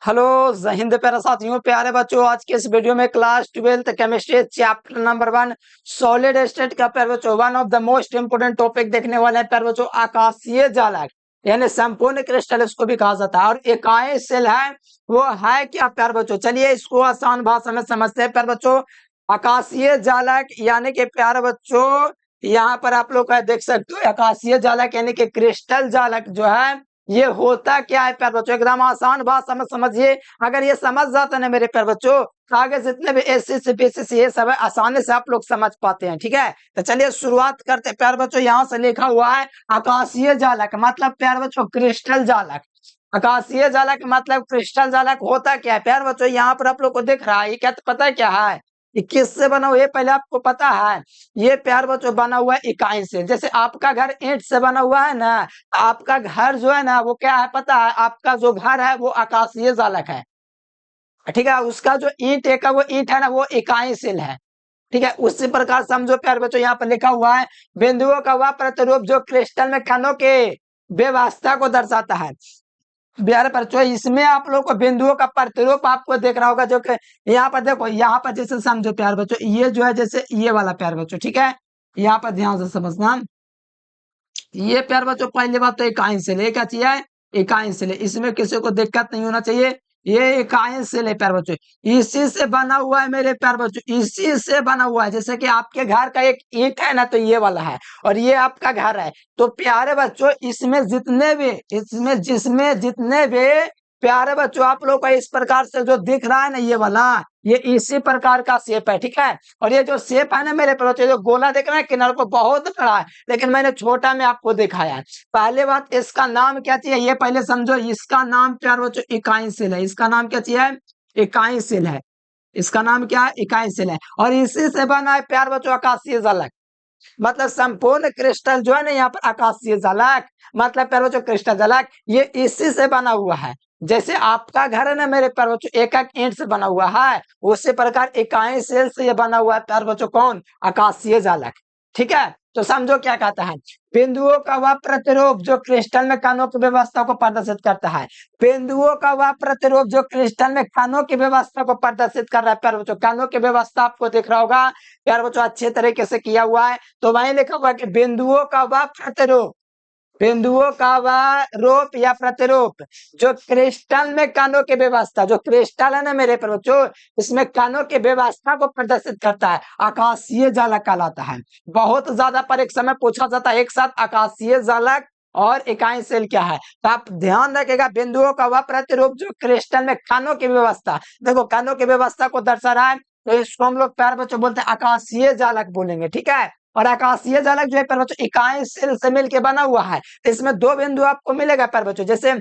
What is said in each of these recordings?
Hello जय हिंद प्यारे साथियों, प्यारे बच्चों। आज के इस वीडियो में class 12th chemistry chapter number 1 solid state का प्यारे बच्चों one of the most important topic देखने वाले हैं प्यारे बच्चों। आकाशीय जालक यानी संपूर्ण क्रिस्टल इसको भी कहा जाता है। और इकाई सेल है वो है क्या प्यारे बच्चों? चलिए इसको आसान भाषा में समझते हैं प्यारे बच्चों। आकाशीय जालक यानी कि प्यारे बच्चों यहाँ पर आप लोग देख सकते हो, आकाशीय जालक यानी कि क्रिस्टल जालक जो है ये होता क्या है प्यारे बच्चों? एकदम आसान भाषा में समझिए। अगर ये समझ जाता ना मेरे प्यारे बच्चों तो आगे जितने भी एसएससी बीसीसी ये सब है आसानी से आप लोग समझ पाते हैं। ठीक है, तो चलिए शुरुआत करते हैं प्यारे बच्चों। यहाँ से लिखा हुआ है आकाशीय जालक मतलब प्यारे बच्चों क्रिस्टल जालक। आकाशीय जालक मतलब क्रिस्टल जालक होता क्या है प्यारे बच्चों? यहाँ पर आप लोग को दिख रहा है, ये क्या पता है क्या है? ये किससे बना हुआ है पहले आपको पता है? ये प्यार बच्चों बना हुआ है इकाई से। जैसे आपका घर ईंट से बना हुआ है ना, आपका घर जो है ना वो क्या है पता है? आपका जो घर है वो आकाशीय जालक है। ठीक है, उसका जो ईंट है का वो ईंट है ना वो इकाई सेल है। ठीक है, उसी प्रकार समझो प्यार बच्चों। यहाँ पर लिखा हुआ है बिंदुओं का वह प्रतिरूप जो क्रिस्टल में कणों के व्यवस्था को दर्शाता है। प्यारे बच्चों इसमें आप लोग को बिंदुओं का प्रतिरूप आपको देख रहा होगा, जो कि यहाँ पर देखो, यहाँ पर जैसे समझो प्यारे बच्चों, ये जो है जैसे ये वाला प्यारे बच्चों। ठीक है, यहाँ पर ध्यान से समझना। ये प्यारे बच्चों पहली बात तो इकाई सेल है, क्या चाहिए? इकाई सेल है, इसमें किसी को दिक्कत नहीं होना चाहिए। ये इकाई सेल है प्यारे बच्चों, इसी से बना हुआ है मेरे प्यारे बच्चों, इसी से बना हुआ है। जैसे कि आपके घर का एक ईंट है ना तो ये वाला है, और ये आपका घर है। तो प्यारे बच्चों इसमें जिसमें जितने भी प्यारे बच्चों आप लोग का इस प्रकार से जो दिख रहा है ना ये वाला, ये इसी प्रकार का शेप है। ठीक है, और ये जो शेप है ना मेरे प्यारे बच्चों, जो गोला दिख रहा है किनारे को बहुत बड़ा है, लेकिन मैंने छोटा में आपको दिखाया है। पहले बात इसका नाम क्या चाहिए ये पहले समझो। इसका नाम प्यारे बच्चों इकाई सेल है। इसका नाम क्या चाहिए? इकाई सेल है। इसका नाम क्या है? इकाई सेल है। और इसी से बना है प्यारे बच्चों आकाशीय जालक। मतलब संपूर्ण क्रिस्टल जो है ना यहाँ पर आकाशीय जालक मतलब प्यारे बच्चों क्रिस्टल जालक ये इसी से बना हुआ है। जैसे आपका घर है ना मेरे प्यारे बच्चों एक एक ईंट से बना हुआ है, उसी प्रकार इकाई सेल से ये बना हुआ है प्यारे बच्चों। कौन? आकाशीय जालक। ठीक है, तो समझो क्या कहता है। बिंदुओं का वह प्रतिरूप जो क्रिस्टल में कणों की व्यवस्था को प्रदर्शित करता है। बिंदुओं का वह प्रतिरूप जो क्रिस्टल में कणों की व्यवस्था को प्रदर्शित कर रहा है प्यारे बच्चों। कणों की व्यवस्था आपको दिख रहा होगा प्यारे बच्चों, अच्छे तरीके से किया हुआ है। तो वहीं लिखा हुआ कि बिंदुओं का वह प्रतिरूप, बिंदुओं का वह रूप या प्रतिरूप जो क्रिस्टल में कणों की व्यवस्था, जो क्रिस्टल है ना मेरे प्यारे बच्चों इसमें कणों की व्यवस्था को प्रदर्शित करता है, आकाशीय जालक कहलाता है। बहुत ज्यादा परीक्षा में पूछा जाता है एक साथ आकाशीय जालक और इकाई सेल क्या है। तो आप ध्यान रखिएगा, बिंदुओं का वह प्रतिरूप जो क्रिस्टल में कणों की व्यवस्था, देखो कणों की व्यवस्था को दर्शा रहा है, तो इसको हम लोग प्यारे बच्चों बोलते हैं आकाशीय जालक बोलेंगे। ठीक है, और आकाशीय जालक जो है प्यारे बच्चों इकाई सेल से मिलकर बना हुआ है। इसमें दो बिंदु आपको मिलेगा प्यारे बच्चों। जैसे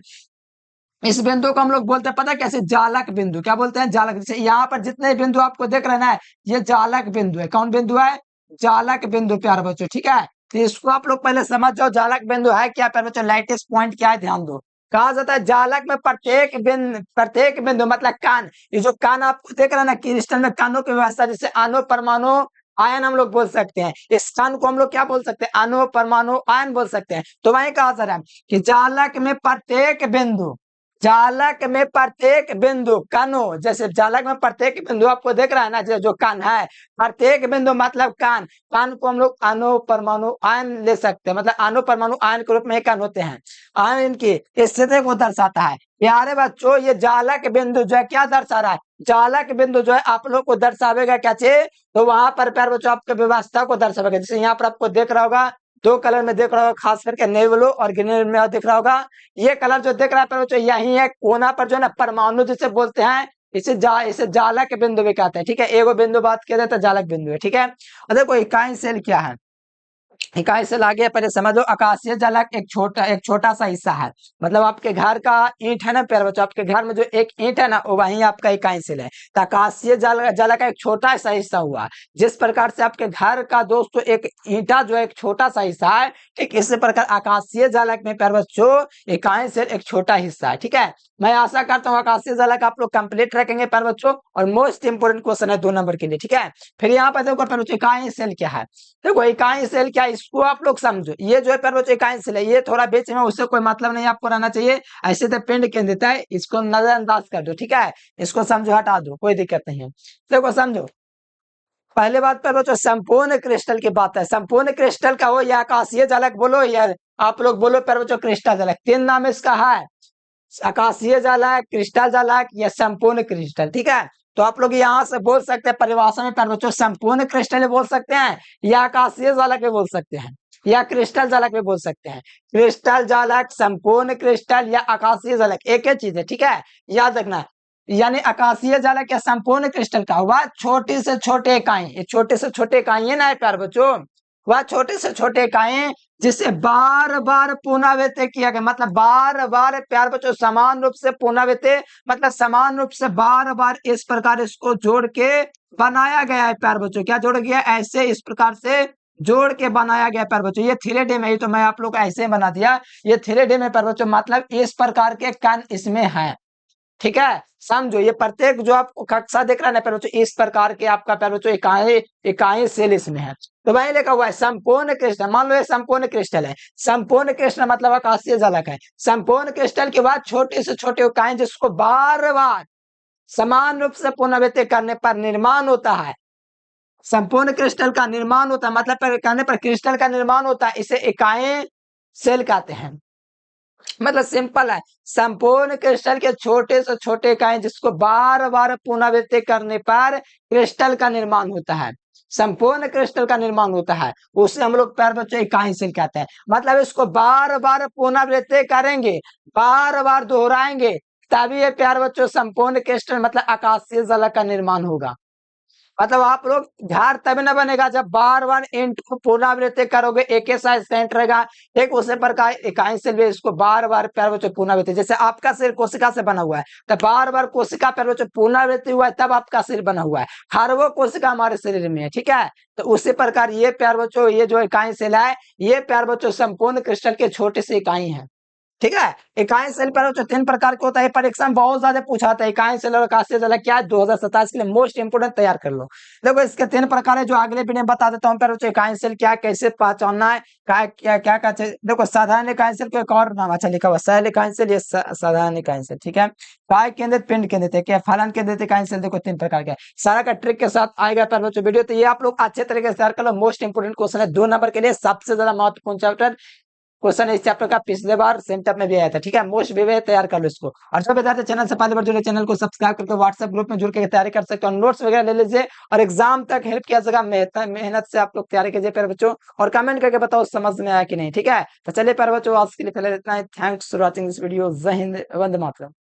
इस बिंदु को हम लोग बोलते हैं पता है कैसे? जालक बिंदु। क्या बोलते हैं? जालक। जैसे यहाँ पर जितने बिंदु आपको देख रहे हैं ना ये जालक बिंदु है। कौन बिंदु है? जालक बिंदु प्यारे बच्चों। ठीक है, तो इसको आप लोग पहले समझ जाओ जालक बिंदु है क्या प्यारे बच्चों। लाइटेस्ट पॉइंट क्या है ध्यान दो। कहा जाता है जालक में प्रत्येक बिंदु मतलब कान, ये जो कान आपको देख रहे हैं ना क्रिस्टल में कानों की व्यवस्था, जैसे अणु परमाणु आयन हम लोग बोल सकते हैं। इस कान को हम लोग क्या बोल सकते हैं? अणु परमाणु आयन बोल सकते हैं। तो वही कहा जा रहा है कि जालक में प्रत्येक बिंदु कणों, जैसे जालक में प्रत्येक बिंदु आपको देख रहा है ना जो कान है, प्रत्येक बिंदु मतलब कान, कान को हम लोग अणु परमाणु आयन ले सकते हैं। मतलब अणु परमाणु आयन के रूप में कान होते हैं। आयन इनकी स्थिति को दर्शाता है। प्यारे बच्चों ये जालक बिंदु जो है क्या दर्शा रहा है? जालक बिंदु जो है आप लोग को दर्शावेगा क्या चीज? तो वहां पर प्यारे बच्चों आपके व्यवस्था को दर्शावेगा। जैसे यहाँ पर आपको देख रहा होगा दो कलर में देख रहा होगा, खास करके नेवी ब्लू और ग्रीन में दिख रहा होगा। ये कलर जो दिख रहा है प्यारे बच्चों यही है कोना पर जो है ना परमाणु जिसे बोलते हैं, इसे जालक बिंदु भी कहते हैं। ठीक है, एगो बिंदु बात किया जाए तो जालक बिंदु है। ठीक है, और देखो इकाई सेल क्या है। इकाई सेल आगे पहले समझ लो। आकाशीय जालक एक छोटा सा हिस्सा है। मतलब आपके घर का ईंट है ना प्यारे बच्चों, आपके घर में जो एक ईंट है ना वो वही आपका इकाई सेल है। तो आकाशीय जालक का एक छोटा सा हिस्सा हुआ। जिस प्रकार से आपके घर का दोस्तों एक ईंटा जो है एक छोटा सा हिस्सा है, ठीक इसी प्रकार आकाशीय जालक में प्यारे बच्चों इकाई सेल एक छोटा हिस्सा है। ठीक है, मैं आशा करता हूँ आकाशीय जालक आप लोग कंप्लीट रखेंगे प्यारे बच्चों। और मोस्ट इंपोर्टेंट क्वेश्चन है 2 नंबर के लिए। ठीक है, फिर यहाँ पर देखो प्यारे बच्चों इकाई सेल क्या है। देखो इकाई सेल क्या, इसको आप लोग समझो, ये जो है प्यारे बच्चों इकाई सेल है, ये थोड़ा बीच में, उससे कोई मतलब नहीं आपको रहना चाहिए, ऐसे तो पिंड केंद्रित है, इसको नजरअंदाज कर दो, ठीक है, इसको समझो, हटा दो, कोई दिक्कत नहीं है। देखो समझो, पहले बात पर बच्चों संपूर्ण क्रिस्टल की बात है। संपूर्ण क्रिस्टल का हो या आकाशीय झलक बोलो, या आप लोग बोलो पर बच्चों क्रिस्टल झलक, तीन नाम इसका है, आकाशीय झलक, क्रिस्टल झलक या संपूर्ण क्रिस्टल, ठीक है। तो आप लोग यहाँ से बोल सकते हैं परिभाषा में पर बच्चों संपूर्ण क्रिस्टल बोल सकते हैं, या आकाशीय झलक भी बोल सकते हैं, या क्रिस्टल झलक भी बोल सकते हैं। क्रिस्टल झलक, संपूर्ण क्रिस्टल या आकाशीय झलक एक ही चीज है, ठीक है, याद रखना। यानी आकाशीय झलक या संपूर्ण क्रिस्टल का वह छोटी से छोटे इकाई, ये छोटे से छोटे इकाई है ना प्यार बच्चों, वह छोटे से छोटे इकाई जिसे बार बार पुनरावृत्ति किया गया, मतलब बार बार प्यार बच्चों समान रूप से पुनरावृत्ति, मतलब समान रूप से बार बार इस प्रकार इसको जोड़ के बनाया गया है प्यार बच्चों। क्या जोड़ गया, ऐसे इस प्रकार से जोड़ के बनाया गया प्यार बच्चों। ये 3D में ही, तो मैं आप लोग को ऐसे बना दिया, ये 3D में प्यार बच्चों, मतलब इस प्रकार के कण इसमें है, ठीक है। समझो, ये प्रत्येक जो आपको कक्षा दिख रहा है ना प्यारे बच्चों, इस प्रकार के आपका प्यारे बच्चों इकाई इकाई सेल इसमें है। तो वही लिखा हुआ है संपूर्ण क्रिस्टल, मान लो ये संपूर्ण क्रिस्टल है, संपूर्ण क्रिस्टल मतलब आकाशीय झलक है। संपूर्ण क्रिस्टल के बाद छोटे से छोटे इकाई जिसको बार बार समान रूप से पुनरावृत्ति करने पर निर्माण होता है, संपूर्ण क्रिस्टल का निर्माण होता है, मतलब करने पर क्रिस्टल का निर्माण होता है, इसे इकाई सेल कहते हैं। मतलब सिंपल है, संपूर्ण क्रिस्टल के छोटे से छोटे इकाई जिसको बार बार पुनरावृत्ति करने पर क्रिस्टल का निर्माण होता है, संपूर्ण क्रिस्टल का निर्माण होता है, उसे हम लोग प्यारे बच्चों इकाई सेल कहते हैं। मतलब इसको बार बार पुनरावृत्ति करेंगे, बार बार दोहराएंगे, तभी ये प्यारे बच्चों संपूर्ण क्रिस्टल मतलब आकाशीय झलक का निर्माण होगा। मतलब आप लोग झाड़ तभी न बनेगा जब बार बार इंट को पुनरावृत्ति करोगे, एक ही साइज सेंट रहेगा, एक उसी प्रकार इकाई से भी इसको बार बार प्यारे बच्चों पुनरावृत्ति, जैसे आपका सिर कोशिका से बना हुआ है, तो बार बार कोशिका प्यारे बच्चों पुनरावृत्ति हुआ है, तब आपका सिर बना हुआ है, हर वो कोशिका हमारे शरीर में है, ठीक है। तो उसी प्रकार ये प्यारे बच्चों, ये जो इकाई सेल है, ये प्यारे बच्चों संपूर्ण क्रिस्टल के छोटे से इकाई है, ठीक है। इकाई सेल पर तो तीन प्रकार के होता है, परीक्षा में बहुत ज्यादा पूछा था, इकाई सेल और आकाशीय झलक क्या है, 2027 के लिए मोस्ट इंपोर्टेंट तैयार कर लो। देखो इसके तीन प्रकार है, जो अगले वीडियो में बता देता हूँ। पर इकाई सेल क्या, कैसे पहचानना है, क्या क्या क्या क्या, देखो साधारण इकाई सेल को एक और नाम अच्छा लिखा हुआ, सरल इकाई सेल, ये साधारण इकाई सेल, ठीक है। काय केंद्रित, पिंड केंद्रित है, क्या फलन केंद्रित इकाई सेल, देखो तीन प्रकार का है, सारा का ट्रिक के साथ आएगा पर बच्चों वीडियो। तो ये आप लोग अच्छे तरीके से तैयार कर लो, मोस्ट इंपोर्टेंट क्वेश्चन है, 2 नंबर के लिए सबसे ज्यादा महत्वपूर्ण चैप्टर क्वेश्चन इस चैप्टर का पिछले बार सेंटर में भी आया था, ठीक है। मोस्ट विवेक तैयार कर लो इसको। और जो विद्यार्थी चैनल से पहली बार जुड़े, चैनल को सब्सक्राइब करके व्हाट्सएप ग्रुप में जुड़ के तैयारी कर सकते हो, नोट्स वगैरह ले लीजिए और एग्जाम तक हेल्प किया जाएगा, मेहनत से आप लोग तैयारी कीजिए प्यारे बच्चों, और कमेंट करके बताओ समझ में आया कि नहीं, ठीक है। तो चलिए प्यारे बच्चों, आज के लिए पहले इतना ही, thanks for watching this video, Jai Hind, Vande Mataram.